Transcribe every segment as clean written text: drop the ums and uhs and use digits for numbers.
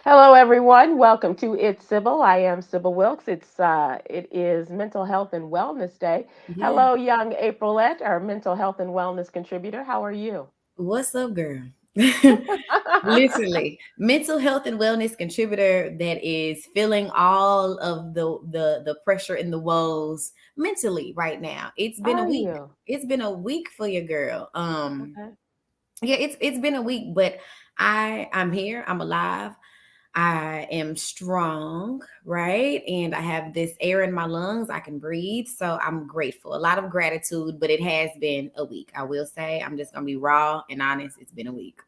Hello, everyone. Welcome to It's Sybil. I am Sybil Wilkes. It is Mental Health and Wellness Day. Yeah. Hello, young Aprylete, our mental health and wellness contributor. How are you? What's up, girl? Literally, mental health and wellness contributor that is feeling all of the pressure and the woes mentally right now. It's been a Are week. you? It's been a week for your girl. Okay. Yeah, it's been a week, but I'm here. I'm alive. I am strong, right? And I have this air in my lungs. I can breathe. So I'm grateful. A lot of gratitude, but it has been a week. I will say, I'm just going to be raw and honest. It's been a week.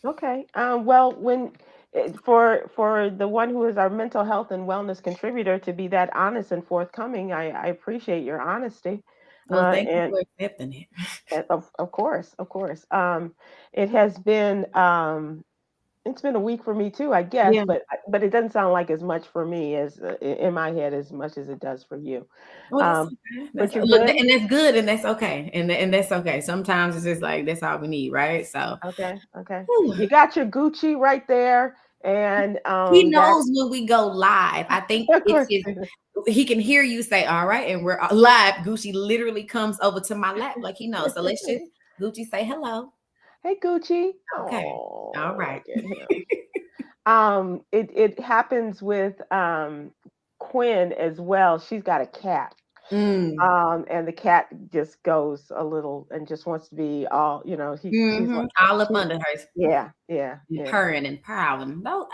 Okay. Well, when for the one who is our mental health and wellness contributor to be that honest and forthcoming, I appreciate your honesty. Well, thank you And for accepting it. of course, of course. It has been. It's been a week for me too, I guess, Yeah. but it doesn't sound like as much for me as in my head as much as it does for you. Well, that's Um, okay. but That's you're look, good. and that's good, and that's okay, and that's okay. Sometimes it's just like that's all we need, right? So, Okay, okay. whew. You got your Gucci right there, and He that knows when we go live. I think of it's course. his. He can hear you say, "All right," and we're live. Gucci literally comes over to my lap like he knows. So let's just Gucci say hello. Hey, Gucci. Okay. All Oh, right. look at him. It happens with Quinn as well. She's got a cat. Mm. And the cat just goes a little and just wants to be all, she's like, All up she, under her, yeah, yeah, yeah. purring and prowling. Those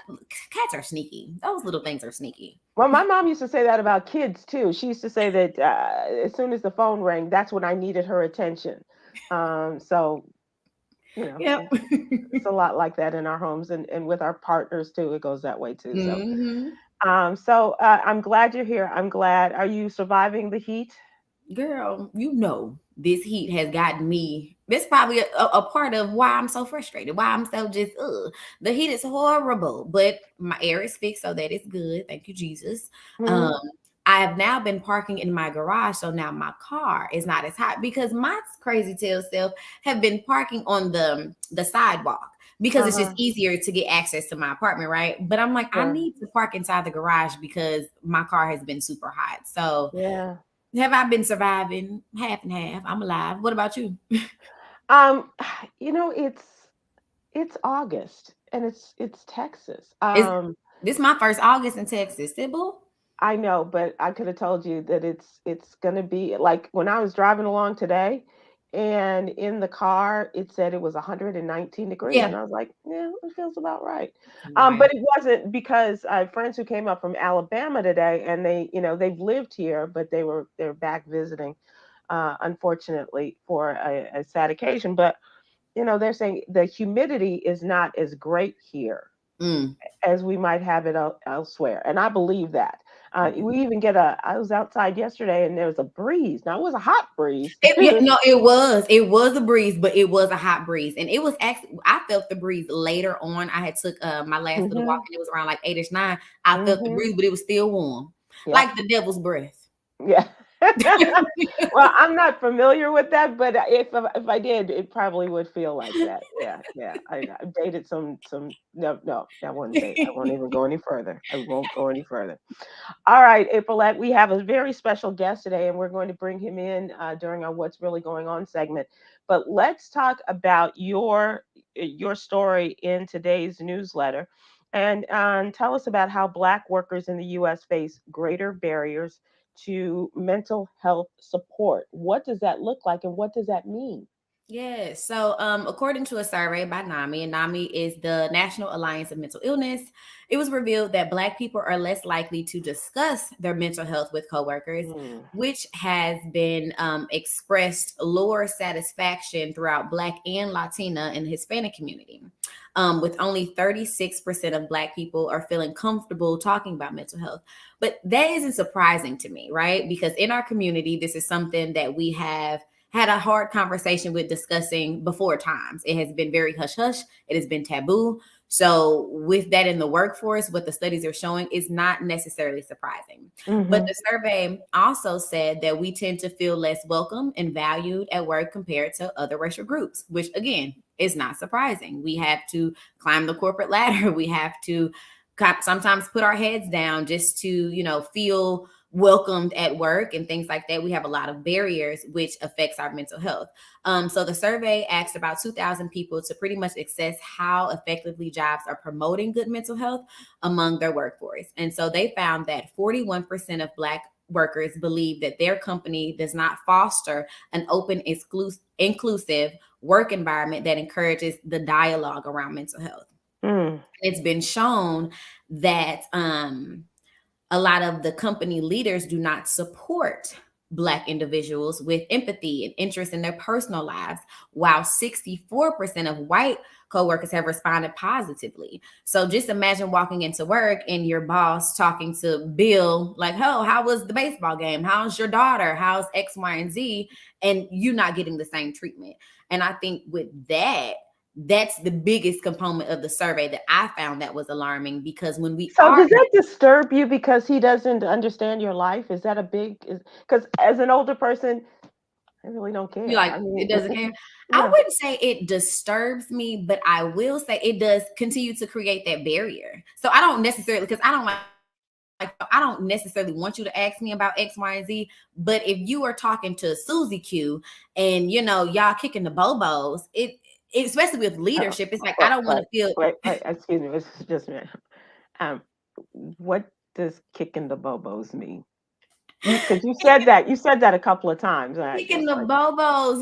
cats are sneaky. Those little things are sneaky. Well, my mom used to say that about kids too. She used to say that as soon as the phone rang, that's when I needed her attention. So, Yep. it's a lot like that in our homes and with our partners too. It goes that way too. So, hmm I'm glad you're here. I'm glad. Are you surviving the heat? Girl, you know this heat has gotten me. That's probably a part of why I'm so frustrated. Why I'm so just the heat is horrible, but my air is fixed, so that is good. Thank you, Jesus. Um, Hmm. I have now been parking in my garage, so now my car is not as hot because my crazy tail self have been parking on the sidewalk because it's just Uh-huh. easier to get access to my apartment, right? But I'm like, I Sure. need to park inside the garage because my car has been super hot. So Yeah. have I been surviving half and half? I'm alive. What about you? Um, it's August and it's Texas. Is this my first August in Texas, Sybil? I know, but I could have told you that it's gonna be like when I was driving along today, and in the car it said it was 119 degrees, Yeah. and I was like, yeah, it feels about right. Right. But it wasn't because I have friends who came up from Alabama today, and they've lived here, but they're back visiting, unfortunately for a sad occasion. But they're saying the humidity is not as great here Mm. as we might have it elsewhere. And I believe that. We even I was outside yesterday and there was a breeze. Now it was a hot breeze. Yeah, no, it was a breeze, but it was a hot breeze, and it was actually I felt the breeze later on. I had took my last little walk, Hmm. and it was around like 8ish 9. I felt the Hmm. breeze, but it was still warm, Yep. like the devil's breath. Yeah. Well, I'm not familiar with that, but if I did, it probably would feel like that. Yeah, yeah. I dated some. No, no, I won't date. I won't even go any further. I won't go any further. All right, Aprilette, we have a very special guest today, and we're going to bring him in during our "What's Really Going On" segment. But let's talk about your story in today's newsletter, and tell us about how Black workers in the U.S. face greater barriers to mental health support. What does that look like, and what does that mean? Yes. So, according to a survey by NAMI, and NAMI is the National Alliance of Mental Illness, it was revealed that Black people are less likely to discuss their mental health with coworkers, Hmm. which has been expressed lower satisfaction throughout Black and Latina and Hispanic community. With only 36% of Black people are feeling comfortable talking about mental health. But that isn't surprising to me, right? Because in our community, this is something that we have had a hard conversation with discussing before times. It has been very hush hush. It has been taboo. So, with that in the workforce, what the studies are showing is not necessarily surprising. But Hmm. the survey also said that we tend to feel less welcome and valued at work compared to other racial groups, which again is not surprising. We have to climb the corporate ladder. We have to sometimes put our heads down just to, feel welcomed at work and things like that. We have a lot of barriers, which affects our mental health. So the survey asked about 2,000 people to pretty much assess how effectively jobs are promoting good mental health among their workforce. And so they found that 41% of Black workers believe that their company does not foster an open, inclusive work environment that encourages the dialogue around mental health. It's been shown that a lot of the company leaders do not support Black individuals with empathy and interest in their personal lives, while 64% of white coworkers have responded positively. So just imagine walking into work and your boss talking to Bill, like, oh, how was the baseball game? How's your daughter? How's X, Y, and Z? And you not getting the same treatment. And I think with that's the biggest component of the survey that I found that was alarming, because when we does that disturb you because he doesn't understand your life? Is that a big, because as an older person, I really don't care. You like, I mean, it doesn't care. Yeah. I wouldn't say it disturbs me, but I will say it does continue to create that barrier. So I don't necessarily, because I don't necessarily want you to ask me about X, Y, and Z. But if you are talking to Susie Q and y'all kicking the bobos, especially with leadership, it's like I don't want to feel. Wait, excuse me, it's just a minute. What does kicking the bobos mean? Because you said that a couple of times. Kicking the bobos,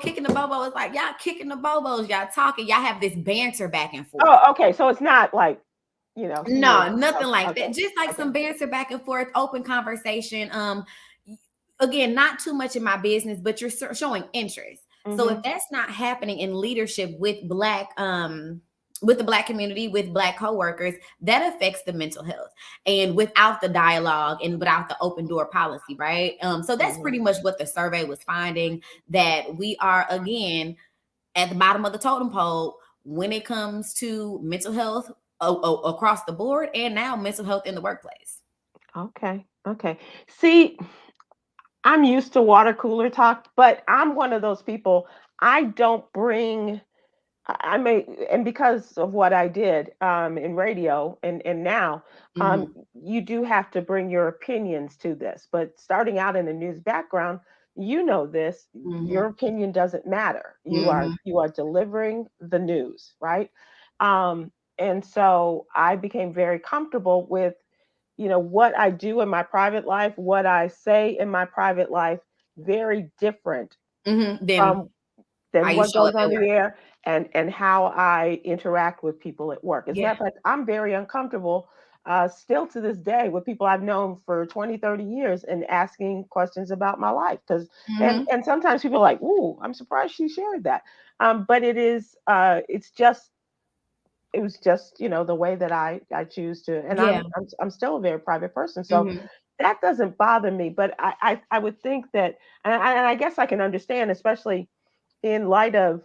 kicking the bobos is like y'all kicking the bobos, y'all talking, y'all have this banter back and forth. Oh, okay, so it's not like, no, nothing like that. Just like some banter back and forth, open conversation. Again, not too much in my business, but you're showing interest. So if that's not happening in leadership with the Black community, with Black coworkers, that affects the mental health. And without the dialogue and without the open door policy, right? So that's pretty much what the survey was finding, that we are, again, at the bottom of the totem pole when it comes to mental health across the board, and now mental health in the workplace. Okay. See, I'm used to water cooler talk, but I'm one of those people. I don't bring. I may, and because of what I did in radio and now, you do have to bring your opinions to this. But starting out in a news background, this, your opinion doesn't matter. You are delivering the news, right? And so I became very comfortable with, what I do in my private life, what I say in my private life, very different than what goes on the air, and how I interact with people at work. As a matter of fact, I'm very uncomfortable still to this day with people I've known for 20, 30 years and asking questions about my life. Because and sometimes people are like, ooh, I'm surprised she shared that. But it was just the way that I choose to, and I'm still a very private person, so that doesn't bother me. But I would think that, and I guess I can understand, especially in light of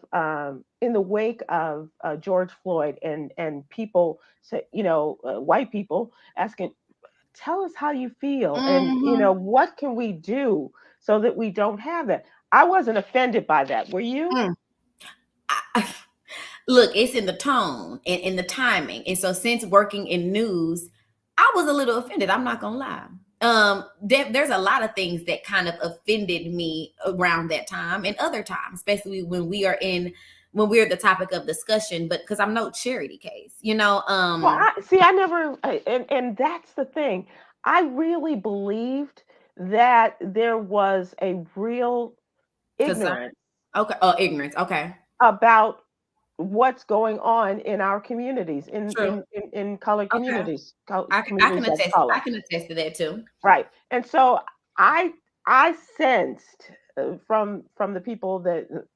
in the wake of George Floyd, and people say, white people asking, tell us how you feel, and what can we do so that we don't have that. I wasn't offended by that. Were you? Look, it's in the tone and in the timing. And so since working in news, I was a little offended. I'm not gonna lie. There's a lot of things that kind of offended me around that time and other times, especially when we're the topic of discussion, but because I'm no charity case, Well, I never, and that's the thing. I really believed that there was a real ignorance. Okay. Oh, ignorance. Okay. About what's going on in our communities, in colored communities. I can attest to that too. Right. And so I sensed from the people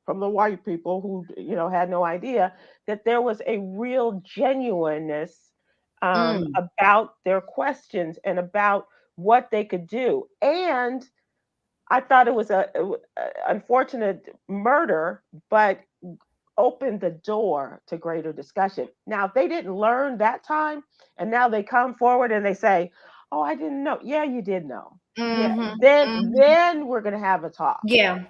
from the white people who had no idea, that there was a real genuineness about their questions and about what they could do. And I thought it was a unfortunate murder, but opened the door to greater discussion. Now, if they didn't learn that time, and now they come forward and they say, "Oh, I didn't know." Yeah, you did know. Yeah. Then we're gonna have a talk. Yeah.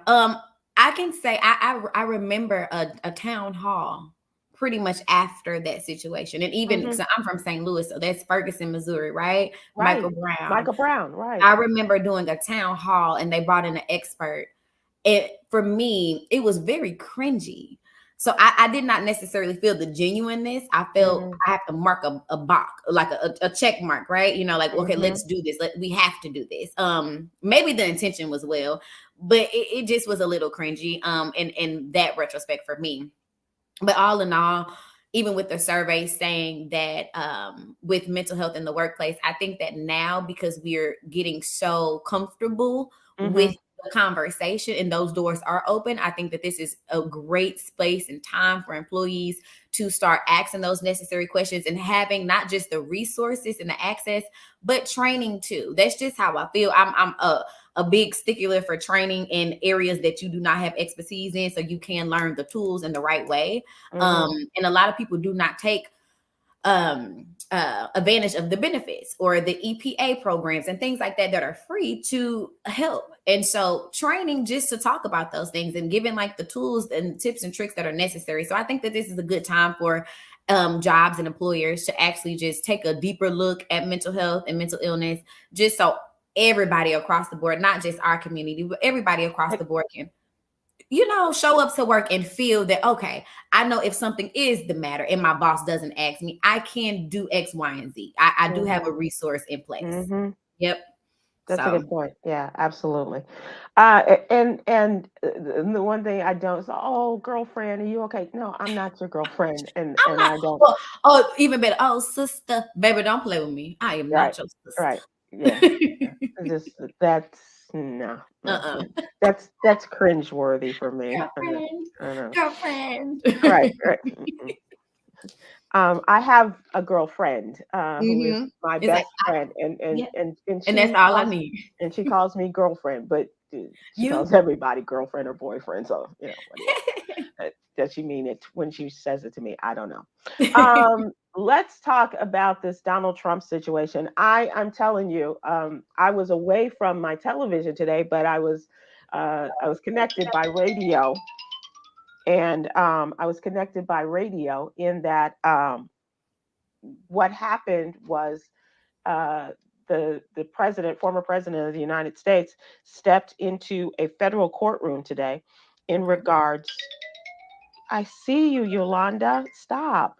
I can say I remember a town hall pretty much after that situation. And even because I'm from St. Louis, so that's Ferguson, Missouri, right? Right. Michael Brown. Michael Brown, right. I remember doing a town hall and they brought in an expert. For me, it was very cringy. So I did not necessarily feel the genuineness. I felt I have to mark a box, like a check mark, right? You know, like, okay, let's do this. We have to do this. Maybe the intention was well, but it just was a little cringy. In that retrospect for me. But all in all, even with the survey saying that with mental health in the workplace, I think that now, because we're getting so comfortable with the conversation and those doors are open, I think that this is a great space and time for employees to start asking those necessary questions and having not just the resources and the access, but training too. That's just how I feel. I'm a big stickler for training in areas that you do not have expertise in, so you can learn the tools in the right way. And a lot of people do not take advantage of the benefits or the EPA programs and things like that that are free to help. And so training just to talk about those things and giving like the tools and tips and tricks that are necessary. So I think that this is a good time for jobs and employers to actually just take a deeper look at mental health and mental illness, just so everybody across the board, not just our community, but everybody across the board can, show up to work and feel that, okay, I know if something is the matter and my boss doesn't ask me, I can do X, Y, and Z. I do have a resource in place. Yep. That's a good point. Yeah, absolutely. And the one thing I don't say, oh, girlfriend, are you okay? No, I'm not your girlfriend, and I don't. Oh, even better. Oh, sister, baby, don't play with me. I am not your sister. Right. Yeah. Just that's no. That's cringeworthy for me. Girlfriend. Right. I have a girlfriend who is my best friend, and that's all I need. And she calls me girlfriend, but she calls everybody girlfriend or boyfriend. So does she mean it when she says it to me? I don't know. Let's talk about this Donald Trump situation. I'm telling you, I was away from my television today, but I was connected by radio. And I was connected by radio in that what happened was the former president of the United States, stepped into a federal courtroom today in regards. I see you, Yolanda. Stop.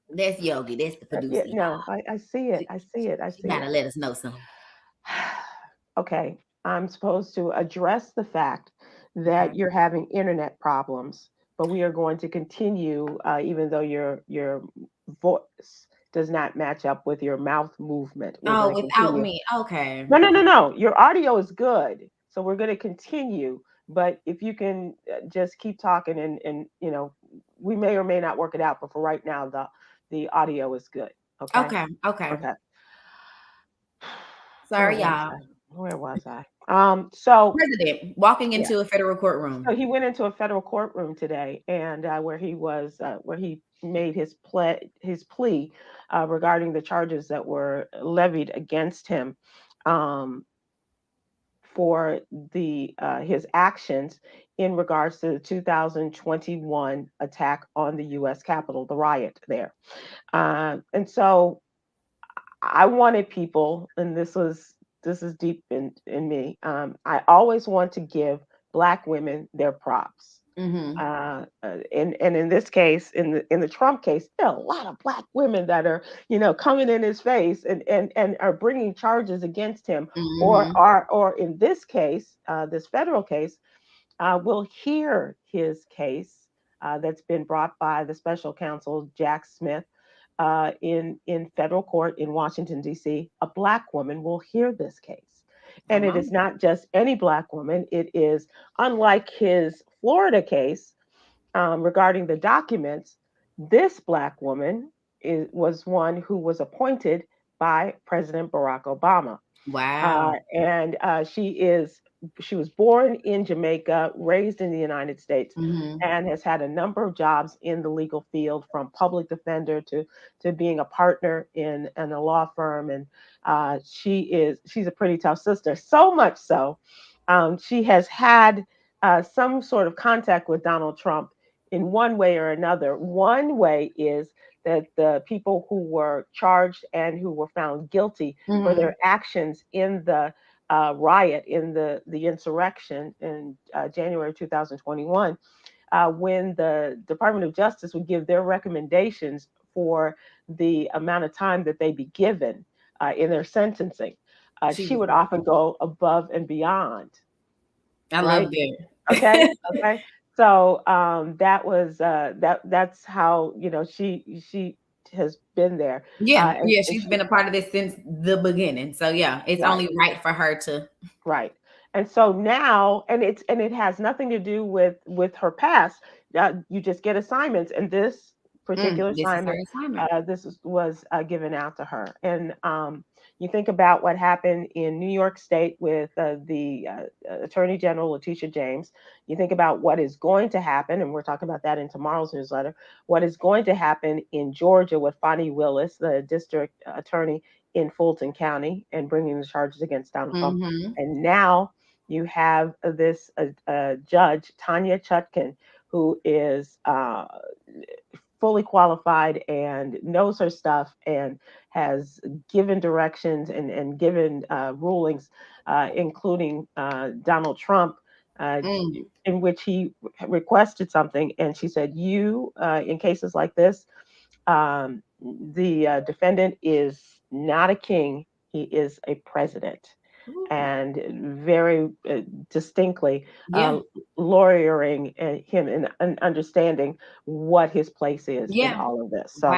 That's Yogi. That's the producer. No, I see it. I see it. You gotta let us know something. Okay, I'm supposed to address the fact that you're having internet problems, but we are going to continue, even though your voice does not match up with your mouth movement. Without continue. Me, okay. No. Your audio is good, so we're going to continue. But if you can just keep talking, and we may or may not work it out. But for right now, the audio is good. Okay. Sorry, y'all. Where was I? So president walking into a federal courtroom. So he went into a federal courtroom today, and where he made his plea regarding the charges that were levied against him for his actions in regards to the 2021 attack on the U.S. Capitol, the riot there. And so I wanted people, and this is deep in me. I always want to give Black women their props. And in this case, in the Trump case, there are a lot of Black women that are, coming in his face and are bringing charges against him, or in this case, this federal case, will hear his case that's been brought by the special counsel Jack Smith in federal court in Washington, D.C. A Black woman will hear this case. And it is not just any Black woman. It is, unlike his Florida case regarding the documents, this Black woman was one who was appointed by President Barack Obama. Wow. And she was born in Jamaica, raised in the United States, and has had a number of jobs in the legal field, from public defender to being a partner in a law firm. And she's a pretty tough sister. So much so, she has had some sort of contact with Donald Trump in one way or another. One way is that the people who were charged and who were found guilty for their actions in the riot, in the insurrection in January 2021, when the Department of Justice would give their recommendations for the amount of time that they be given in their sentencing, she would often go above and beyond. I Right? love that. Okay. Okay. So that's how she has been there. Yeah, And she's she been a part of this since the beginning. So yeah, it's right. only right for her to. Right. And so now, and it has nothing to do with her past. You just get assignments, and this particular This is her assignment, assignment. was given out to her. And you think about what happened in New York State with the Attorney General Letitia James. You think about what is going to happen, and we're talking about that in tomorrow's newsletter. What is going to happen in Georgia with Fani Willis, the district attorney in Fulton County, and bringing the charges against Donald Trump. And now you have this judge, Tanya Chutkan, who is fully qualified and knows her stuff and has given directions and given rulings, including Donald Trump, in which he requested something. And she said, in cases like this, the defendant is not a king, he is a president. And very distinctly lawyering him and understanding what his place is in all of this. So,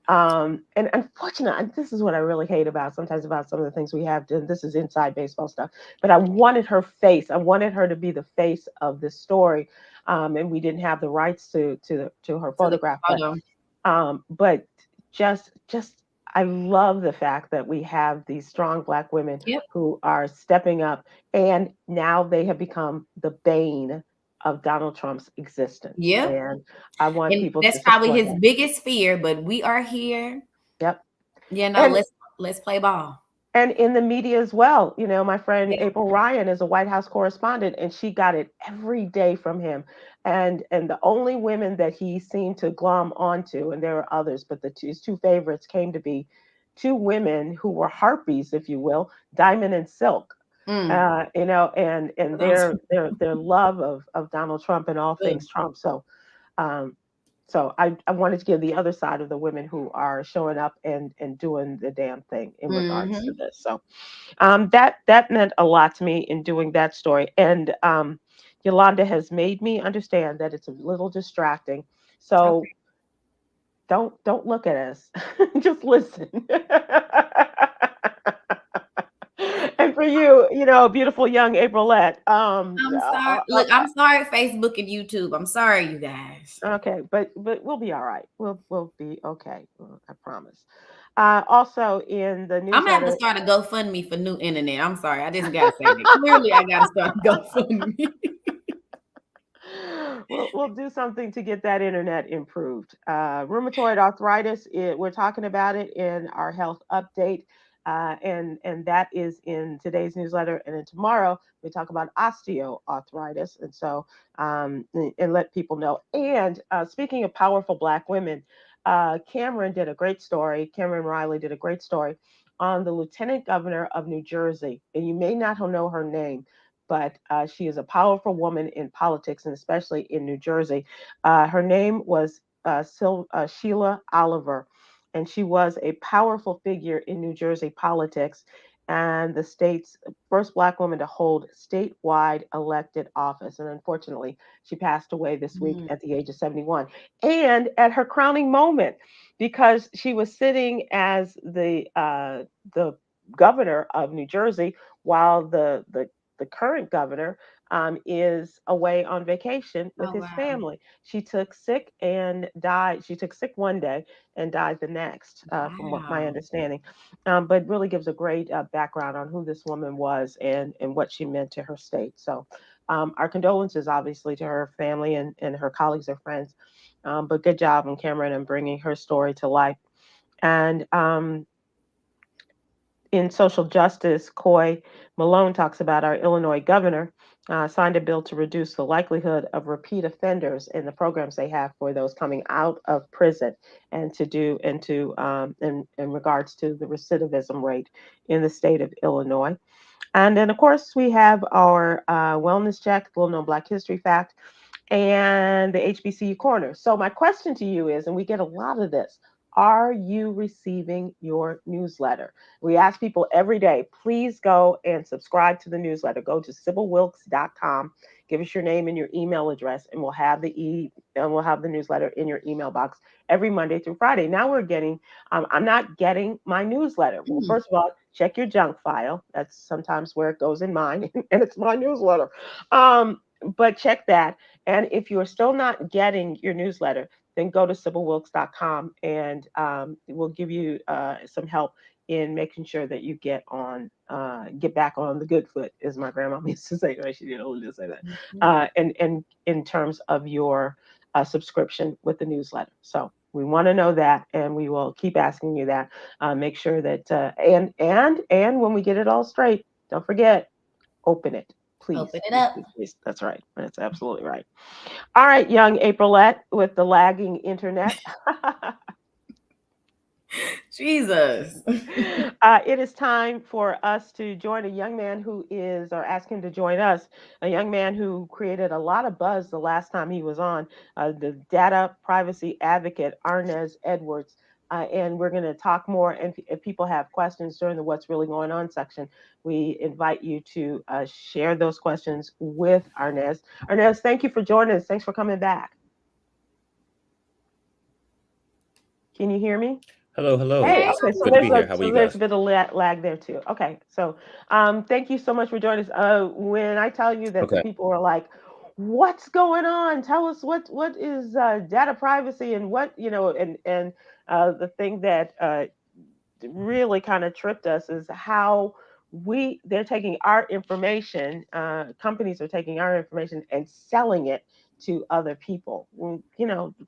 and unfortunately, this is what I really hate about sometimes about some of the things we have done. This is inside baseball stuff, but I wanted her face. I wanted her to be the face of this story, and we didn't have the rights to her photograph. But just I love the fact that we have these strong Black women who are stepping up, and now they have become the bane of Donald Trump's existence. And I want people that's to probably his that. biggest fear, but we are here. Let's play ball. And in the media as well. My friend April Ryan is a White House correspondent, and she got it every day from him. And the only women that he seemed to glom onto, and there are others, but his two favorites came to be two women who were harpies, if you will, Diamond and Silk. And their love of Donald Trump and all things Trump. So I wanted to give the other side of the women who are showing up and doing the damn thing in regards to this. So that meant a lot to me in doing that story. And Yolanda has made me understand that it's a little distracting. So don't look at us. Just listen. And for you, beautiful young Aprylete. I'm sorry. Look, I'm sorry, Facebook and YouTube. I'm sorry, you guys. Okay, but we'll be all right. We'll be okay. I promise. Also in the newsletter, I'm gonna have to start a GoFundMe for new internet. I'm sorry, I just gotta say that. Clearly, I gotta start a GoFundMe. We'll do something to get that internet improved. Rheumatoid arthritis, we're talking about it in our health update. And that is in today's newsletter. And then tomorrow we talk about osteoarthritis. And so, and let people know. And speaking of powerful Black women, Cameron Riley did a great story on the Lieutenant Governor of New Jersey. And you may not know her name, but she is a powerful woman in politics, and especially in New Jersey. Her name was Sheila Oliver. And she was a powerful figure in New Jersey politics and the state's first Black woman to hold statewide elected office. And unfortunately, she passed away this week at the age of 71. And at her crowning moment, because she was sitting as the governor of New Jersey while the current governor is away on vacation with his family. She took sick and died. She took sick one day and died the next, from what my understanding. But really gives a great background on who this woman was and what she meant to her state. So our condolences, obviously, to her family and her colleagues and friends. But good job on Cameron and bringing her story to life. And in social justice, Coy Malone talks about our Illinois governor signed a bill to reduce the likelihood of repeat offenders in the programs they have for those coming out of prison, and to do and to in regards to the recidivism rate in the state of Illinois. And then, of course, we have our wellness check, little known Black history fact, and the HBCU corner. So my question to you is, and we get a lot of this, are you receiving your newsletter? We ask people every day, please go and subscribe to the newsletter. Go to sybilwilkes.com, give us your name and your email address, and we'll have the newsletter in your email box every Monday through Friday. Now we're getting, I'm not getting my newsletter. Well, first of all, check your junk file. That's sometimes where it goes in mine, and it's my newsletter. But check that. And if you are still not getting your newsletter, then go to sybilwilkes.com, and we'll give you some help in making sure that you get back on the good foot, as my grandma used to say. She didn't only to say that. And in terms of your subscription with the newsletter. So we want to know that, and we will keep asking you that. Make sure that and when we get it all straight, don't forget, open it. Please. Open it up. Please. That's right. That's absolutely right. All right, young Aprylete with the lagging internet. Jesus. It is time for us to join a young man or ask him to join us, a young man who created a lot of buzz the last time he was on, the data privacy advocate, Arnez Edwards. And we're going to talk more. And if people have questions during the What's Really Going On section, we invite you to share those questions with Arnez. Arnez, thank you for joining us. Thanks for coming back. Can you hear me? Hello. Hey, okay, so Good to be here. How are you there's guys? a bit of lag there too. Okay, so thank you so much for joining us. When I tell you that the Okay. people are like, "What's going on? Tell us what is data privacy and what and the thing that really kind of tripped us is how they're taking our information. Companies are taking our information and selling it to other people.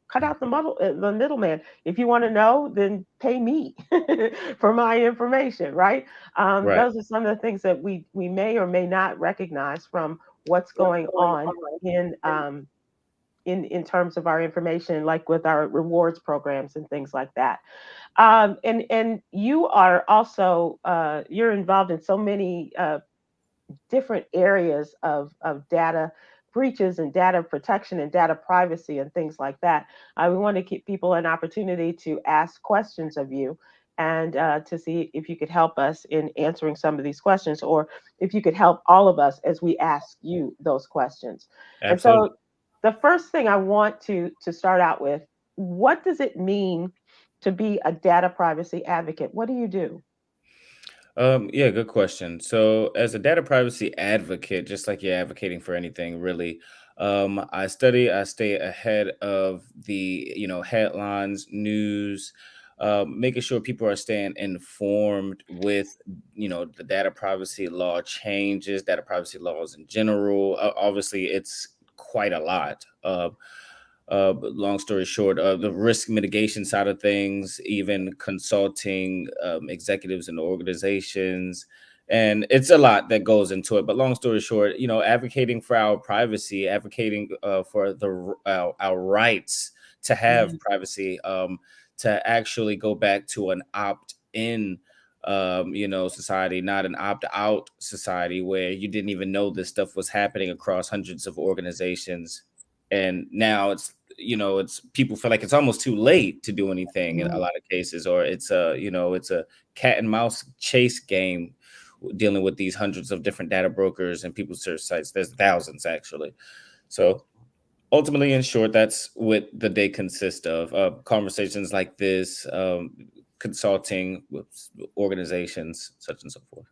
Cut out the middleman. If you want to know, then pay me for my information, right? Right. Those are some of the things that we may or may not recognize from what's going on in terms of our information, like with our rewards programs and things like that. And you are also you're involved in so many different areas of data breaches and data protection and data privacy and things like that. We want to give people an opportunity to ask questions of you, and to see if you could help us in answering some of these questions, or if you could help all of us as we ask you those questions. And Absolutely. so the first thing I want to start out with, what does it mean to be a data privacy advocate? What do you do? Yeah, good question. So, as a data privacy advocate, just like you're advocating for anything, really, I stay ahead of the headlines, news, making sure people are staying informed with the data privacy law changes, data privacy laws in general. Obviously, it's quite a lot. But long story short, the risk mitigation side of things, even consulting executives and organizations, and it's a lot that goes into it. But long story short, advocating for our privacy, advocating for our rights to have privacy, to actually go back to an opt-in society, not an opt-out society where you didn't even know this stuff was happening across hundreds of organizations. And now it's people feel like it's almost too late to do anything in a lot of cases, or it's a cat and mouse chase game dealing with these hundreds of different data brokers and people search sites. There's thousands actually. So ultimately, in short, that's what the day consists of, conversations like this, consulting with organizations, such and so forth.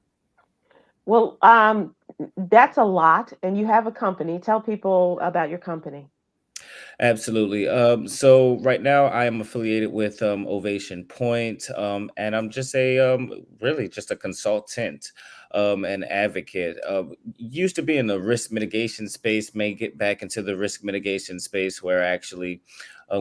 Well, that's a lot, and you have a company. Tell people about your company. Absolutely. So right now I am affiliated with Ovation Point, and I'm just really just a consultant. an advocate. Used to be in the risk mitigation space, may get back into the risk mitigation space where actually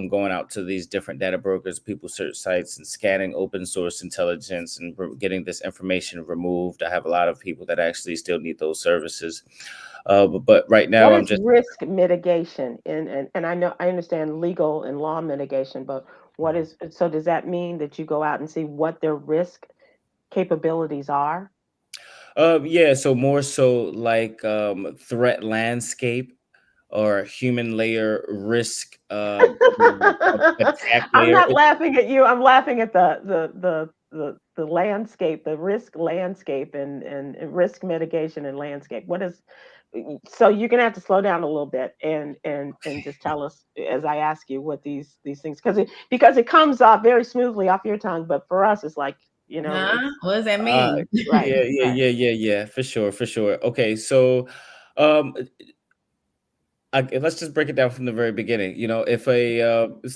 going out to these different data brokers, people search sites and scanning open source intelligence and getting this information removed. I have a lot of people that actually still need those services. But right now, What I'm is just risk mitigation? And I know I understand legal and law mitigation, but what is so does that mean that you go out and see what their risk capabilities are? yeah, so more so like threat landscape or human layer risk, attack I'm layer. not laughing at you. I'm laughing at the landscape, the risk landscape, and risk mitigation and landscape. What is so you're gonna have to slow down a little bit and just tell us as I ask you what these things because it comes off very smoothly off your tongue, but for us it's like Huh? it's What does that Uh, mean? right, yeah, yeah, right. yeah, yeah, yeah, for sure, for sure. Okay, so um, let's just break it down from the very beginning. You know, if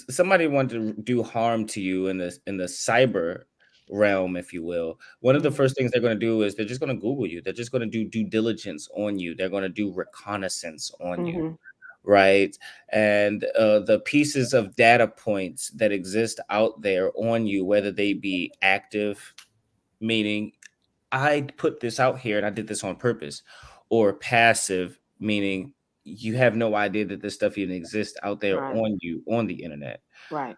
somebody wanted to do harm to you in the cyber realm, if you will, one of the Mhm, first things they're going to do is they're just going to Google you. They're just going to do due diligence on you. They're going to do reconnaissance on you, mhm, right? And the pieces of data points that exist out there on you, whether they be active, meaning I put this out here and I did this on purpose, or passive, meaning you have no idea that this stuff even exists out there right, on you on the internet. right.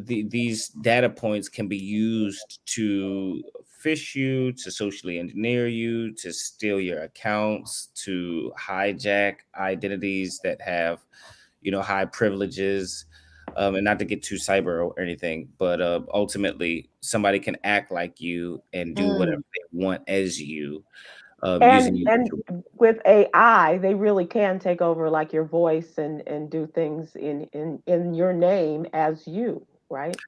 These data points can be used to fish you, to socially engineer you, to steal your accounts, to hijack identities that have, high privileges. And not to get too cyber or anything, but ultimately somebody can act like you and do whatever Mm. they want as you, And using you. and with AI, they really can take over like your voice and do things in your name as you, right?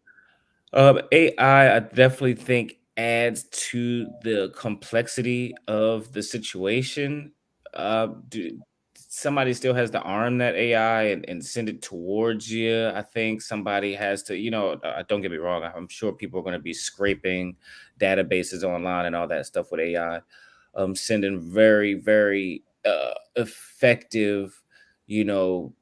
AI, I definitely think adds to the complexity of the situation. Somebody still has to arm that AI and send it towards you. I think somebody has to, don't get me wrong. I'm sure people are going to be scraping databases online and all that stuff with AI, sending very, very effective, you know,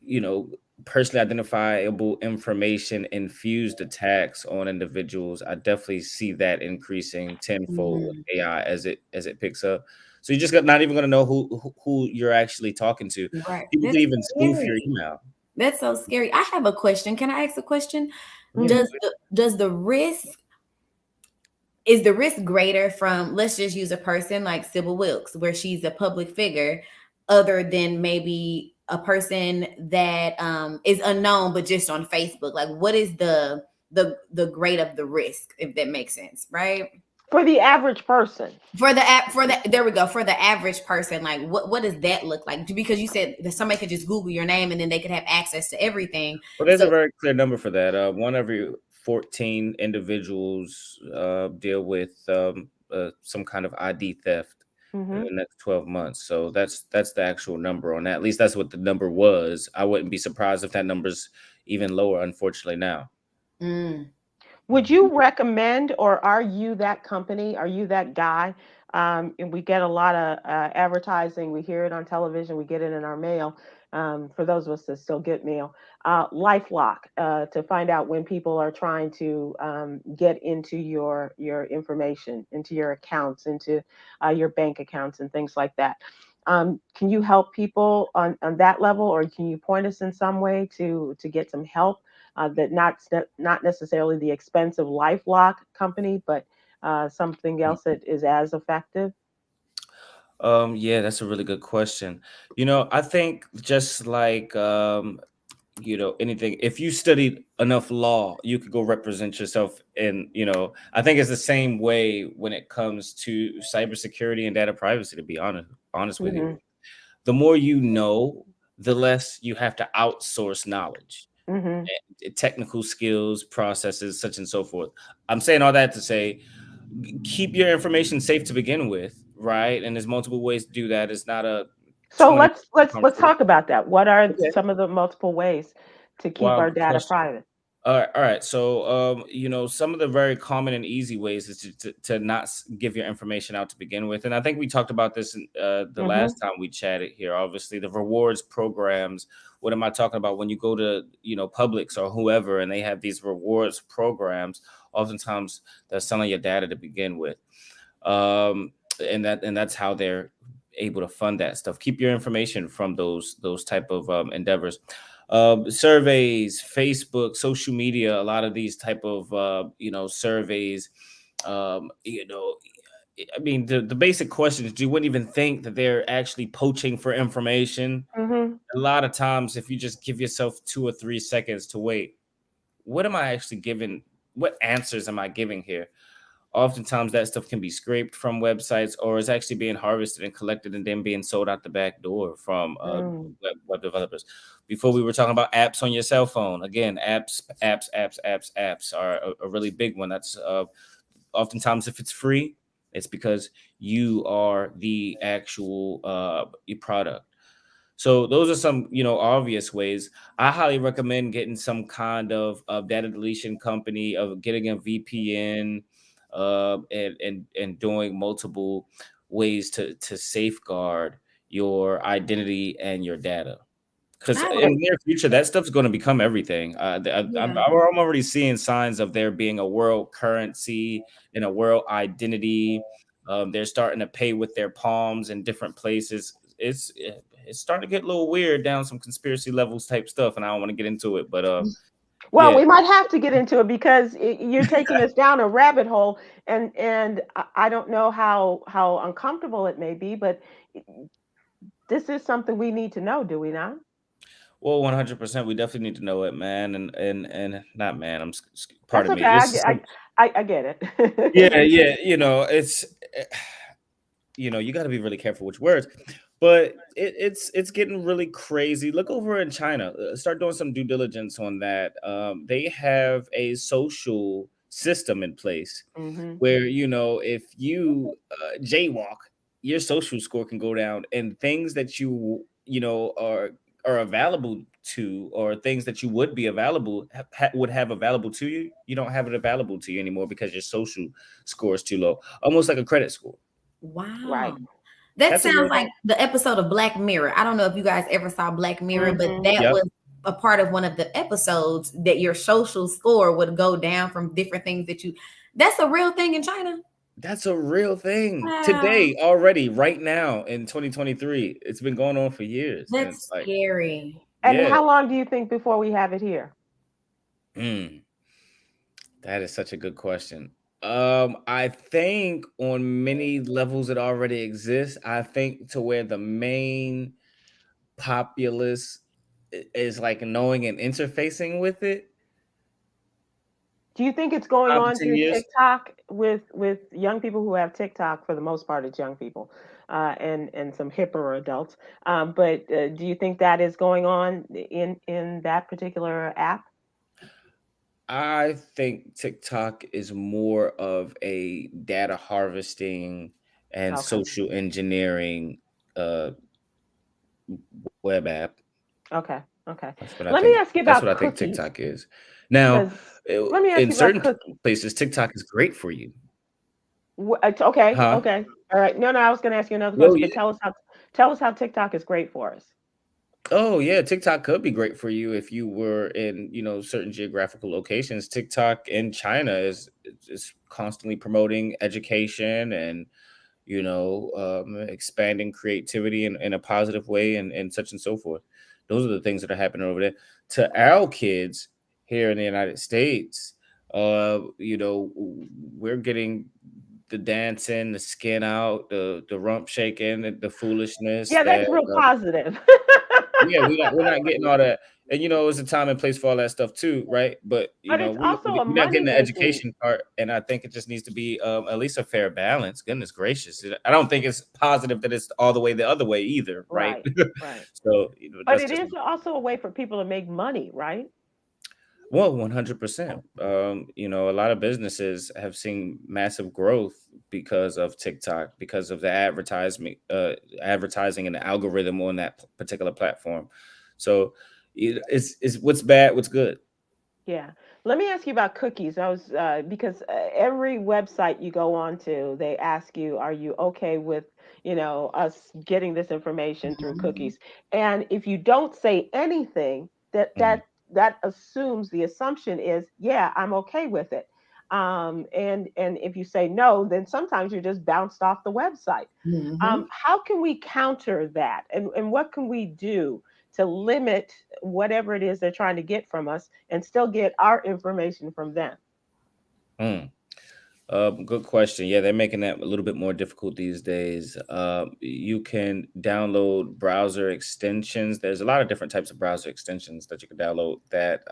you know, personally identifiable information infused attacks on individuals. I definitely see that increasing tenfold with Mm. AI as it picks up. So you just got not even going to know who you're actually talking to. Right. People can That's even spoof your scary. email. That's so scary. I have a question. Can I ask a question? Yeah. Mhm. Does the risk is the risk greater from, let's just use a person like Sybil Wilkes, where she's a public figure, other than maybe a person that is unknown but just on Facebook? Like, what is the grade of the risk, if that makes sense, right? For the average person. For the there we go, for the average person, like what does that look like? Because you said that somebody could just Google your name and then they could have access to everything. Well, there's So a very clear number for that. One every 14 individuals deal with some kind of ID theft in Mhm. the next 12 months. So that's the actual number on that. At least that's what the number was. I wouldn't be surprised if that number's even lower, unfortunately, now. mm, Would you recommend, or are you that company? Are you that guy? And we get a lot of advertising. We hear it on television. We get it in our mail. For those of us that still get mail, LifeLock to find out when people are trying to get into your information, into your accounts, into your bank accounts, and things like that. Can you help people on that level, or can you point us in some way to get some help? That not necessarily the expensive LifeLock company, but something else that is as effective. Yeah, that's a really good question. I think just like anything, if you studied enough law, you could go represent yourself in, I think it's the same way when it comes to cybersecurity and data privacy, to be honest with you. Hmm. The more you know, the less you have to outsource knowledge, Hmm. technical skills, processes, such and so forth. I'm saying all that to say, keep your information safe to begin with, right? And there's multiple ways to do that. It's not a So 20 let's conversation. talk about that. What are Okay. some of the multiple ways to keep Wow, our good data question. private? All right. So, some of the very common and easy ways is to not give your information out to begin with. And I think we talked about this the Mm-hmm. last time we chatted here. Obviously, the rewards programs. What am I talking about? When you go to, Publix or whoever, and they have these rewards programs, oftentimes they're selling your data to begin with. And that's how they're able to fund that stuff. Keep your information from those type of endeavors. Surveys, Facebook, social media, a lot of these type of surveys. um, you know I mean, the basic questions, you wouldn't even think that they're actually poaching for information. Mm-hmm. A lot of times, if you just give yourself 2 or 3 seconds to wait, what am I actually giving? What answers am I giving here? Oftentimes that stuff can be scraped from websites, or is actually being harvested and collected and then being sold out the back door from Mm. web developers. Before, we were talking about apps on your cell phone. Again, apps are a really big one. That's oftentimes, if it's free, it's because you are the actual product. So those are some, obvious ways. I highly recommend getting some kind of data deletion company, of getting a VPN, and doing multiple ways to safeguard your identity and your data. Because I in Okay. the near future, that stuff's going to become everything. yeah. I'm already seeing signs of there being a world currency and a world identity. They're starting to pay with their palms in different places. It's starting to get a little weird down some conspiracy levels type stuff, and I don't want to get into it. But Well, yeah, we might have to get into it because you're taking us down a rabbit hole, and I don't know how uncomfortable it may be, but this is something we need to know, do we not? well, 100%, we definitely need to know it, man, and not man. That's Pardon me. okay. This is I get yeah, it. yeah. It's you got to be really careful with your words, but it's getting really crazy. Look over in China. Start doing some due diligence on that. They have a social system in place Hmm. where, if you jaywalk, your social score can go down, and things that are available to, or things that you would be available would have available to you, you don't have it available to you anymore because your social score is too low, almost like a credit score. Wow. Right. That That's a sounds real like thing. the episode of Black Mirror. I don't know if you guys ever saw Black Mirror, but Hmm. that Yep. was a part of one of the episodes that your social score would go down from different things that you. That's a real thing in China. That's a real thing Wow. today, already, right now in 2023. It's been going on for years, and it's That's like, scary. And yeah. how long do you think before we have it here? Mm. That is such a good question. I think on many levels it already exists. I think to where the main populace is like knowing and interfacing with it. Do you think it's going 5 to on 10 through years. TikTok with young people who have TikTok? For the most part, it's young people, and some hipper adults. But do you think that is going on in that particular app? I think TikTok is more of a data harvesting and Okay. social engineering uh web app. Okay. Okay. That's what I Let me think. ask you That's what about I think cookies, TikTok is. Now, because let me ask in you about certain cookies. places, TikTok is great for you. Okay. Huh? Okay. All right. No, no. I was going to ask you another Oh, question, yeah. but tell us how TikTok is great for us. Oh, yeah. TikTok could be great for you if you were in, certain geographical locations. TikTok in China is constantly promoting education and, expanding creativity in a positive way, and such and so forth. Those are the things that are happening over there. To our kids here in the United States, we're getting the dancing, the skin out, the rump shaking, the foolishness Yeah, that that's real positive. yeah, we're not getting all that. And it's a time and place for all that stuff too, right? But But it's we're also a not getting money the making. education part, and I think it just needs to be at least a fair balance. Goodness gracious, I don't think it's positive that it's all the way the other way either, right? Right. Right. So But that's it just is also a way for people to make money, right? well, 100%. A lot of businesses have seen massive growth because of TikTok, because of the advertising and the algorithm on that particular platform. So it's what's bad, what's good. Yeah. Let me ask you about cookies. I was because every website you go on to, they ask you, are you okay with, us getting this information through Mhm. cookies? And if you don't say anything, that Mhm. that that assumes the assumption is, yeah, I'm okay with it. And if you say no, then sometimes you're just bounced off the website. Mhm. How can we counter that? And what can we do to limit whatever it is they're trying to get from us and still get our information from them? Mm. Good question. Yeah, they're making that a little bit more difficult these days. You can download browser extensions. There's a lot of different types of browser extensions that you can download that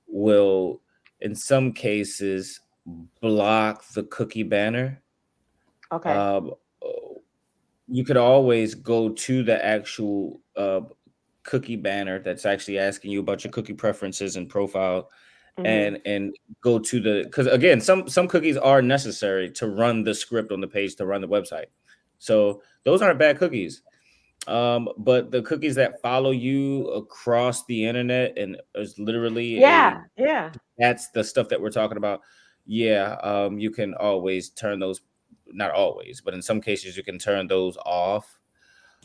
will, in some cases, block the cookie banner. Okay. Um, you could alwaalways go to the actual cookie banner that's actually asking you about your cookie preferences and profile, Hmm. and go to the, because again, some cookies are necessary to run the script on the page to run the website. So those aren't bad cookies. But the cookies that follow you across the internet and is literally a Yeah. Yeah. that's the stuff that we're talking about. Yeah, you can always turn those, not always, but in some cases you can turn those off.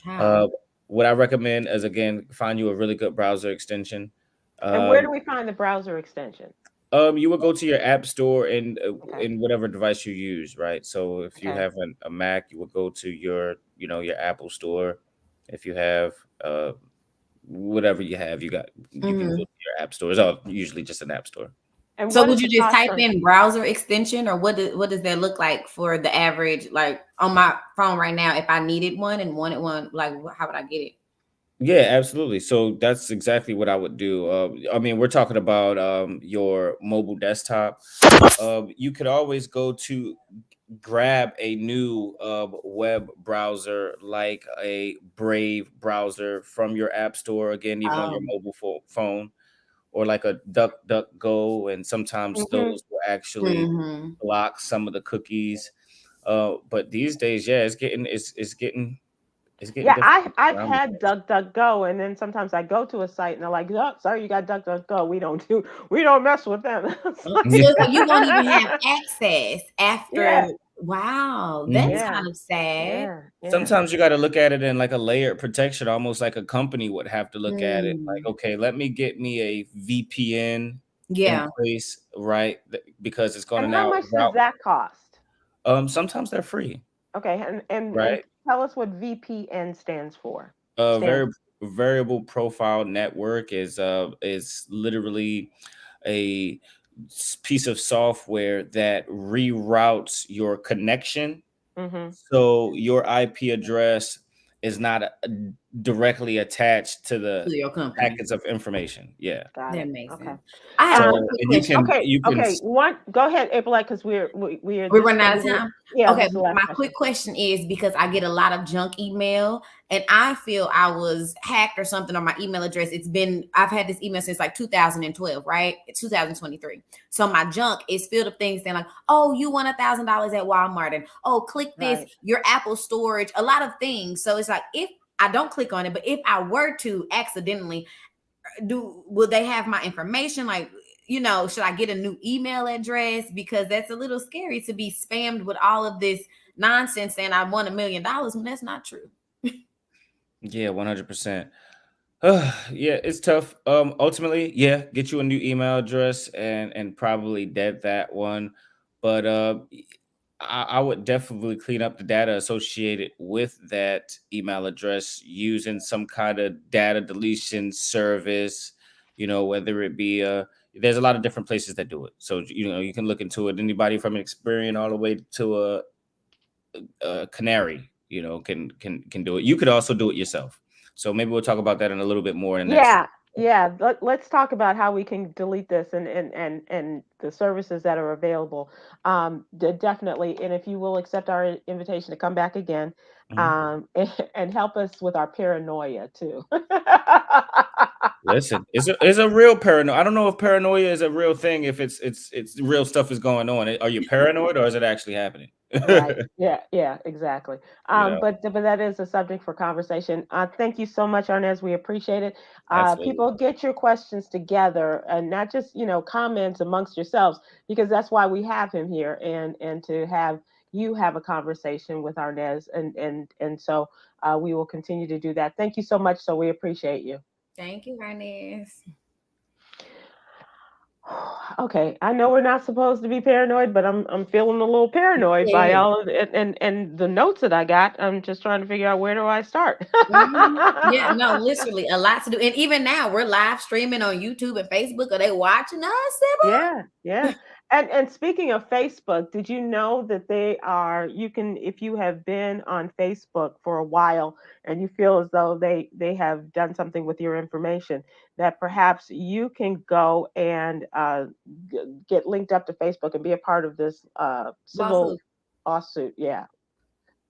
How? uh, what I recommend is, again, find you a really good browser extension. And where do um, we find the browser extension? you would go to your app store and Okay. in whatever device you use, right? So if you Okay. have a Mac, you would go to your, your Apple store. If you have whatever you have, you can go to Mhm. your app store. It's all usually just an app store. And So what would is you the just cost type on? in browser extension, or what does that look like for the average, like on my phone right now, if I needed one and wanted one, like how would I get it? Yeah, absolutely. So that's exactly what I would do. I mean, we're talking about your mobile desktop. You could always go to grab a new web browser like a Brave browser from your app store, again, even on your Um, mobile phone, or like a DuckDuckGo, and sometimes Hmm. those will actually mhm. block some of the cookies. But these days, yeah, it's getting Yeah, difficult to I've get around had DuckDuckGo, and then sometimes I go to a site and they're like, "Oh, sorry, you got DuckDuckGo. We don't mess with them." It's these like, So you won't even have access after. yeah, Wow, that's days. yeah, kind of sad. yeah, yeah. Sometimes you gotta look at it in like a layered protection, almost like a company would have to look at it. Like, Mm, okay, let me get me a VPN in yeah. place, right? Because it's gonna And how now much does route. that cost? Sometimes they're free, Okay, and right? tell us what VPN stands for. A Stands. variable profile network is literally a piece of software that reroutes your connection. Mm-hmm. So your IP address is not directly attached to the To your company. packets of information. Yeah. Got That it. makes Okay. sense. I have Um. one So, quick and you question. can Okay. you can Okay. One. Go ahead, April, because we're We're this is running gonna out be of the, time. yeah, Okay, this is the last my question. quick question is because I get a lot of junk email and I feel I was hacked or something on my email address. I've had this email since like 2012, right? 2023. So my junk is filled with things saying like, oh, you won $1,000 at Walmart, and oh, click this, Right. your Apple storage, a lot of things. So it's like if I don't click on it, but if I were to accidentally will they have my information? Like, should I get a new email address? Because that's a little scary to be spammed with all of this nonsense saying I won $1 million when that's not true. Yeah, 100%. Yeah, it's tough. Ultimately, yeah, get you a new email address and probably dead that one. But I would definitely clean up the data associated with that email address using some kind of data deletion service. Whether it be there's a lot of different places that do it. So you can look into it. Anybody from Experian all the way to a Canary, can do it. You could also do it yourself. So maybe we'll talk about that in a little bit more in the next. Yeah. Yeah. Let's talk about how we can delete this and the services that are available. Definitely. And if you will accept our invitation to come back again, Mhm. and help us with our paranoia too. Listen, it's a real paranoia. I don't know if paranoia is a real thing. If it's real stuff is going on. Are you paranoid or is it actually happening? Right. Yeah. Yeah. Exactly. You know, But that is a subject for conversation. Thank you so much, Arnez. We appreciate it. absolutely. People, get your questions together, and not just comments amongst yourselves, because that's why we have him here, and to have you have a conversation with Arnez, and so we will continue to do that. Thank you so much. So we appreciate you. Thank you, Arnez. Okay, I know we're not supposed to be paranoid, but I'm feeling a little paranoid by Yeah. all of it, and the notes that I got. I'm just trying to figure out, where do I start? Yeah, no, literally a lot to do. And even now we're live streaming on YouTube and Facebook. Are they watching us, Yeah, yeah. And speaking of Facebook, did you know that you can, if you have been on Facebook for a while and you feel as though they have done something with your information, that perhaps you can go and get linked up to Facebook and be a part of this civil Lawsuit. lawsuit. Yeah,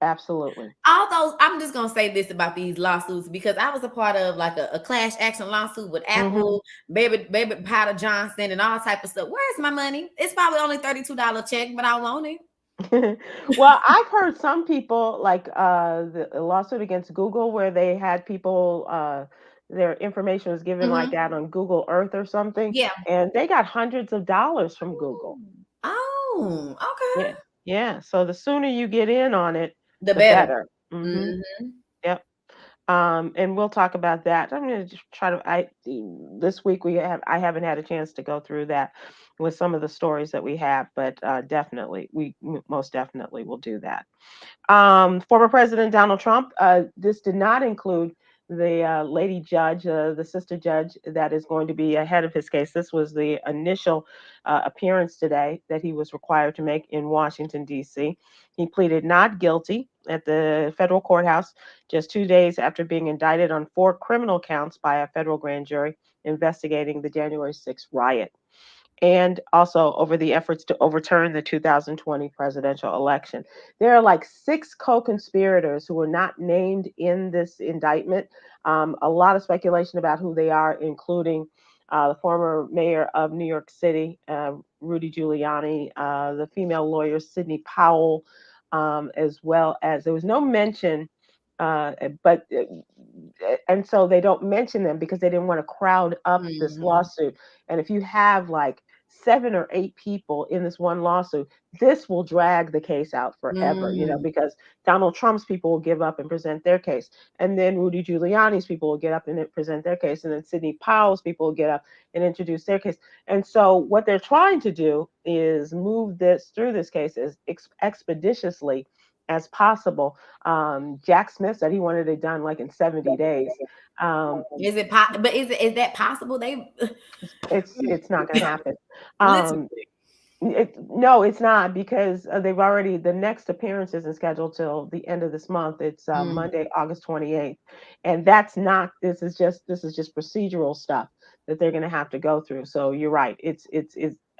absolutely. Although I'm just gonna say this about these lawsuits because I was a part of like a class action lawsuit with Hmm. Apple, baby powder Johnson, and all type of stuff. Where's my money? It's probably only $32 check, but I want it. Well, I've heard some people, like the lawsuit against Google, where they had people, their information was given like Hmm. out on Google Earth or something, Yeah. and they got hundreds of dollars from Google. Oh, Yeah, okay. yeah. So the sooner you get in on it, The the better. better. Hmm. Hmm. Yep. And we'll talk about that. I'm going to just try to. This week I haven't had a chance to go through that with some of the stories that we have, but definitely most definitely will do that. Former President Donald Trump. This did not include the lady judge, the sister judge that is going to be ahead of his case. This was the initial appearance today that he was required to make in Washington, D.C. He pleaded not guilty at the federal courthouse just 2 days after being indicted on 4 criminal counts by a federal grand jury investigating the January 6th riot, and also over the efforts to overturn the 2020 presidential election. There are like 6 co-conspirators who were not named in this indictment. A lot of speculation about who they are, including the former mayor of New York City, Rudy Giuliani, the female lawyer, Sidney Powell, as well as there was no mention, but and so they don't mention them because they didn't want to crowd up this Hmm. lawsuit. And if you have like 7 or 8 people in this one lawsuit, this will drag the case out forever, Hmm. because Donald Trump's people will give up and present their case. And then Rudy Giuliani's people will get up and present their case. And then Sidney Powell's people will get up and introduce their case. And so what they're trying to do is move this through this case as expeditiously as possible. Jack Smith said he wanted it done like in 70 days. Um, But is that possible? They it's not going to happen. Um, literally. no, it's not, because the next appearance isn't scheduled till the end of this month. It's Mm, Monday, August 28th, and that's not. This is just procedural stuff that they're going to have to go through. So you're right. It's.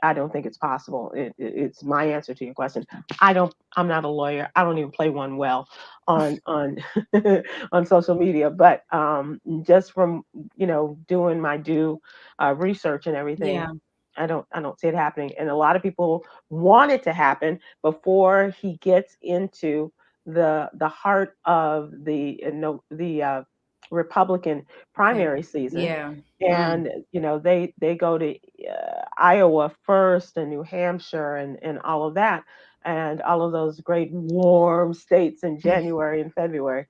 I don't think it's possible. It's my answer to your question. I'm not a lawyer. I don't even play one well on on social media, but just from doing my due research and everything, yeah. I don't see it happening. And a lot of people want it to happen before he gets into the heart of the no the Republican Okay. primary season. Yeah. Mm. And they go to Iowa first, and New Hampshire, and all of that, and all of those great warm states in January and February.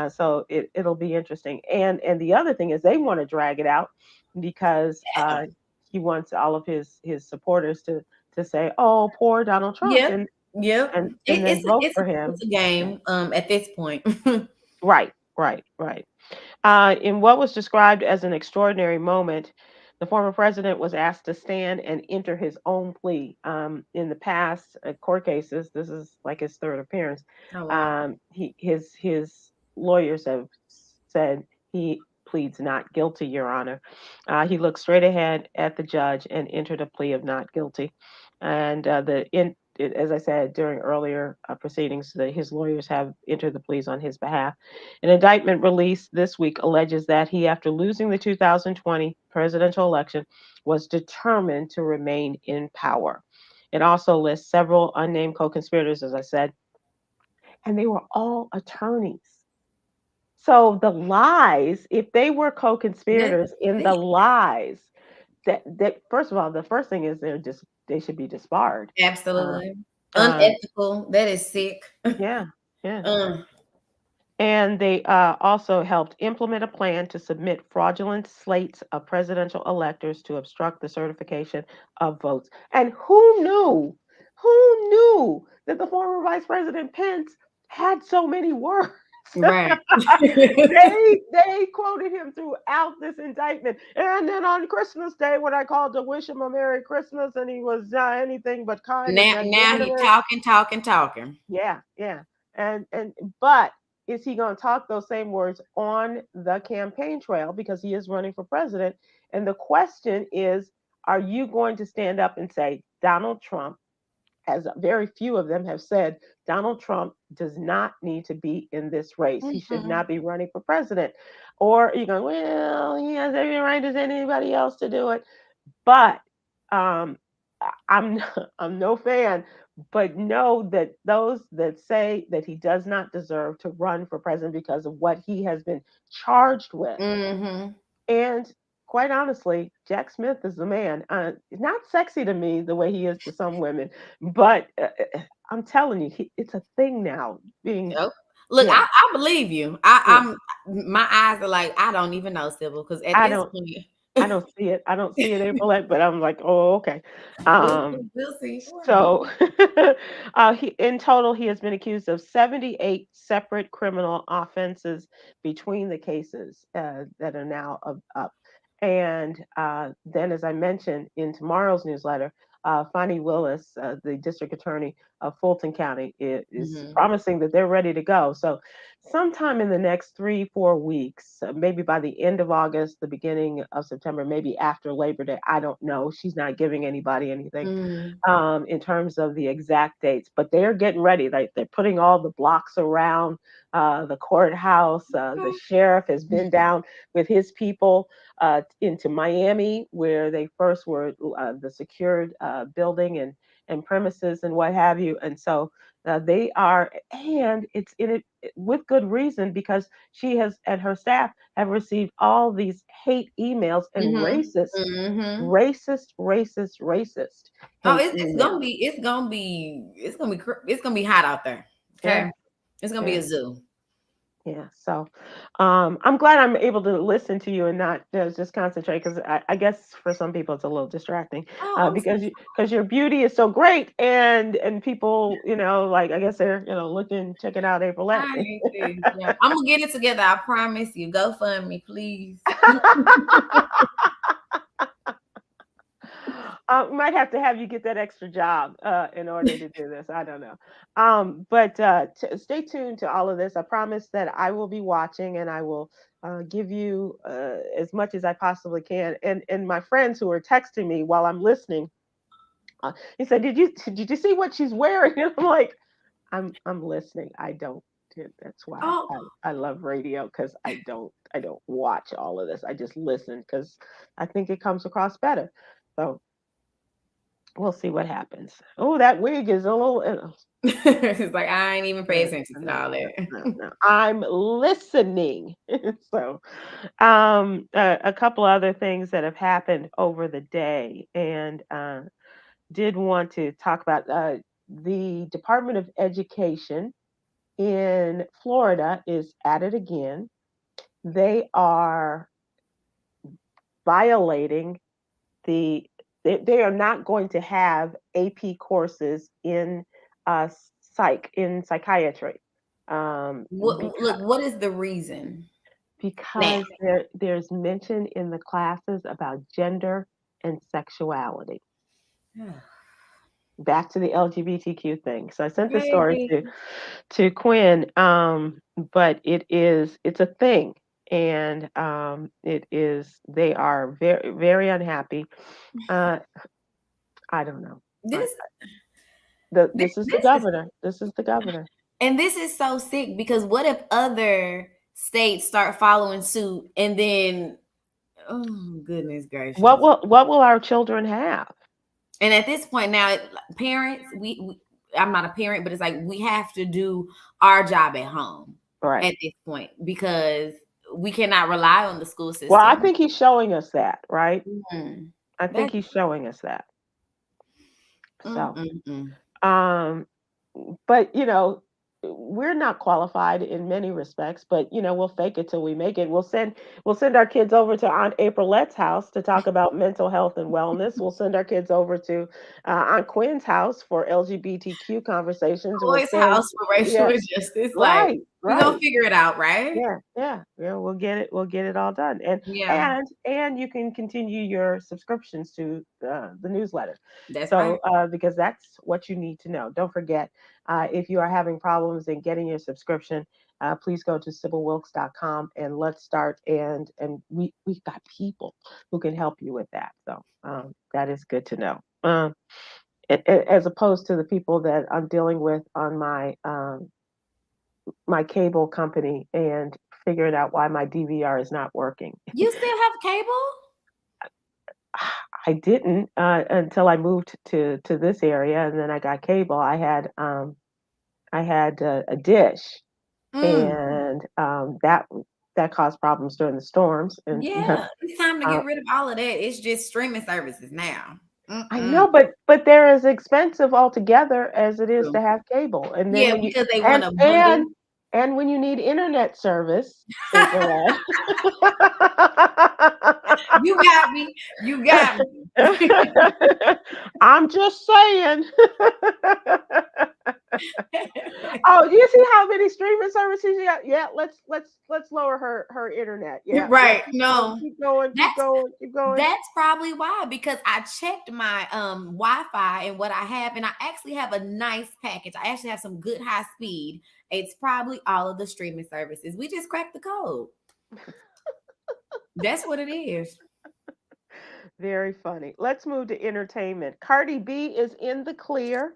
So it'll be interesting. And the other thing is, they want to drag it out because he wants all of his supporters to say, "Oh, poor Donald Trump," Yep. and Yep. and and then It's a, vote it's a, for him. it's a Yeah. game at this point. Right, right, right. In what was described as an extraordinary moment, the former president was asked to stand and enter his own plea. In the past court cases, this is like his third appearance. Oh wow. His lawyers have said he pleads not guilty, Your Honor. He looked straight ahead at the judge and entered a plea of not guilty. And as I said during earlier proceedings, his lawyers have entered the pleas on his behalf. An indictment released this week alleges that he, after losing the 2020 presidential election, was determined to remain in power. It also lists several unnamed co-conspirators, as I said, and they were all attorneys. So the lies, if they were That's co-conspirators in the sick. lies, that first of all, the first thing is they should be disbarred. Uh, Absolutely. uh, Unethical. That is sick. yeah, yeah. Uh, And they also helped implement a plan to submit fraudulent slates of presidential electors to obstruct the certification of votes. And who knew? Who knew that the former Vice President Pence had so many words? right. They quoted him throughout this indictment. And then on Christmas Day, when I called to wish him a Merry Christmas, and he was anything but kind and Now he magnanimous. talking. Yeah, yeah. And but is he going to talk those same words on the campaign trail because he is running for president? And the question is, are you going to stand up and say Donald Trump, as very few of them have said, Donald Trump does not need to be in this race. He should Mhm. not be running for president. Or you go, well, he has every right as anybody else to do it. But um, I'm I'm no fan, but know that those that say that he does not deserve to run for president because of what he has been charged with, Mhm. and quite honestly, Jack Smith is the man. Not sexy to me the way he is to some women, but I'm telling you, it's a thing now. Being Yep. Look, yeah, I believe you. yeah. My eyes are like, I don't even know, Sybil, because at I this don't point, I don't see it. I don't see it, April, but I'm like, oh, okay. Um, we'll see. So, in total, he has been accused of 78 separate criminal offenses between the cases that are now up. And then, as I mentioned in tomorrow's newsletter, Fonnie Willis, the district attorney of Fulton County, is Mhm. promising that they're ready to go. So, sometime in the next 3, 4 weeks, maybe by the end of August, the beginning of September, maybe after Labor Day, I don't know. She's not giving anybody anything Mm. in terms of the exact dates, but they're getting ready. Like they're putting all the blocks around the courthouse. The sheriff has been down with his people into Miami, where they first were the secured building and premises and what have you. And so they are, and it's in it with good reason because she has and her staff have received all these hate emails and Mhm. Mhm. racist Oh, hate it's emails. gonna be it's gonna be hot out there. Yeah, Okay, it's gonna be yeah, a zoo. yeah. So, I'm glad I'm able to listen to you and not just concentrate because I guess for some people it's a little distracting Oh, I'm so because your beauty is so great and people like I guess they're checking out April. sorry. Yeah, I'm gonna get it together. I promise you. Go fund me, please. We might have to have you get that extra job in order to do this. I don't know. But stay tuned to all of this. I promise that I will be watching and I will give you as much as I possibly can. And my friends who are texting me while I'm listening, he said, "Did you see what she's wearing?" And I'm like, "I'm listening. I don't." That's why Oh, I love radio because I don't watch all of this. I just listen because I think it comes across better. So we'll see what happens. Oh, that wig is a little. it's like I ain't even pay No, attention to no, all no, that. no, no. I'm listening. So, a couple other things that have happened over the day, and did want to talk about the Department of Education in Florida is at it again. They are violating the they are not going to have AP courses in uh, in psychiatry Look, what is the reason now? because there's mention in the classes about gender and sexuality. Back to the LGBTQ thing. So I sent the story Baby. to Quinn, but it's a thing, and it is they are very very unhappy. Uh, I don't know. This, This is the this is governor. This is the governor. and this is so sick because what if other states start following suit and then oh goodness gracious. What will our children have? And at this point now, parents, I'm not a parent, but it's like we have to do our job at home at this point because we cannot rely on the school system. Well, I think he's showing us that, right? Mm-hmm. I think he's showing us that. So, but we're not qualified in many respects, but we'll fake it till we make it. We'll send our kids over to Aunt Aprylette's house to talk about mental health and wellness. We'll send our kids over to Aunt Quinn's house for LGBTQ conversations. Boys' house for racial justice. Like we're gonna figure it out, right? Yeah. We'll get it all done. And you can continue your subscriptions to the newsletter. That's right. Because that's what you need to know. Don't forget, if you are having problems in getting your subscription, please go to sybilwilkes.com and let's start. And we've got people who can help you with that. So that is good to know. As opposed to the people that I'm dealing with on my my cable company and figuring out why my DVR is not working. You still have cable? I didn't until I moved to this area, and then I got cable. I had a dish, and that caused problems during the storms. And it's time to get rid of all of that. It's just streaming services now. I know, but they're as expensive altogether as it is to have cable. And then because they want to and when you need internet service, you got me. You got me. I'm just saying. Oh, do you see how many streaming services you got? Yeah, let's lower her internet. Yeah, right. Keep going. That's probably why, because I checked my Wi-Fi and what I have, and I actually have a nice package. I actually have some good high speed. It's probably all of the streaming services. We just cracked the code. That's what it is. Very funny. Let's move to entertainment. Cardi B is in the clear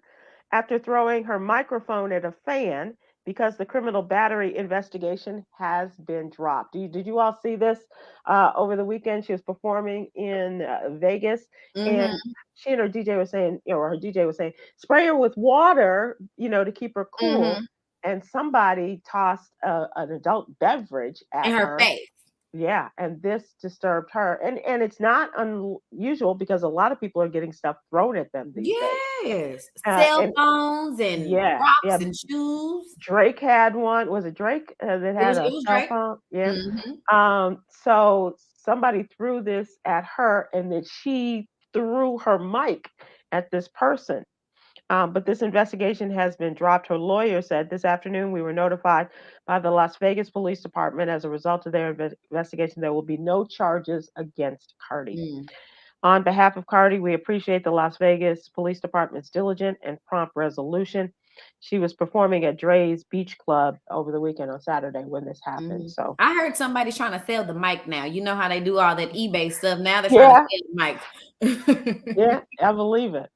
after throwing her microphone at a fan because the criminal battery investigation has been dropped. Did you all see this over the weekend? She was performing in Vegas, and she and her DJ was saying, or her DJ was saying, spray her with water, to keep her cool. And somebody tossed an adult beverage at her face. Yeah, and this disturbed her. And it's not unusual because a lot of people are getting stuff thrown at them these days. Cell phones and rocks and shoes. Drake had one. Was it Drake that had a cell phone? Yeah. So somebody threw this at her, and then she threw her mic at this person. But this investigation has been dropped. Her lawyer said this afternoon, we were notified by the Las Vegas Police Department as a result of their investigation, there will be no charges against Cardi. On behalf of Cardi, we appreciate the Las Vegas Police Department's diligent and prompt resolution. She was performing at Dre's Beach Club over the weekend on Saturday when this happened. So I heard somebody's trying to sell the mic now. You know how they do all that eBay stuff. Now they're trying to sell the mic. Yeah, I believe it.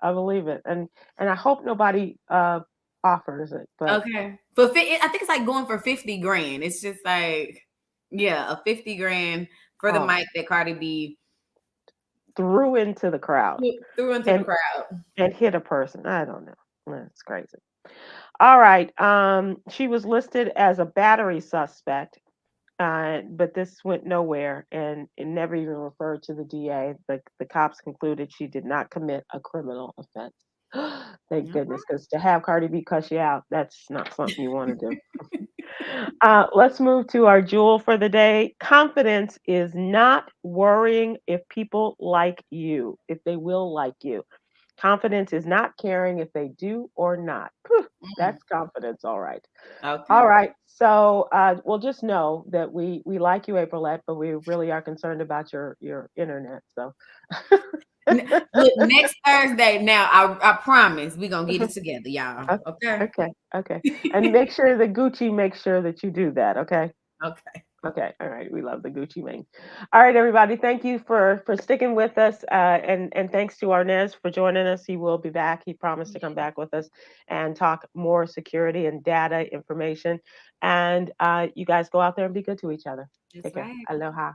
And I hope nobody offers it. But okay. I think it's like going for 50 grand. It's just like, a 50 grand for the mic that Cardi B threw into the crowd. And hit a person. I don't know. That's crazy. All right. She was listed as a battery suspect, but this went nowhere, and it never even referred to the DA. The cops concluded she did not commit a criminal offense. Thank goodness, because to have Cardi B cuss you out, that's not something you want to do. Let's move to our jewel for the day. Confidence is not worrying if people like you, if they will like you. Confidence is not caring if they do or not. That's confidence, all right. Okay. All right. So we'll just know that we like you, Aprylette, but we really are concerned about your internet. So look, next Thursday. Now, I promise we're gonna get it together, y'all. Okay. And make sure that Gucci makes sure that you do that. Okay. Okay. All right. We love the Gucci Mane. All right, everybody. Thank you for sticking with us. And thanks to Arnez for joining us. He will be back. He promised to come back with us and talk more security and data information. And you guys go out there and be good to each other. Take care. Aloha.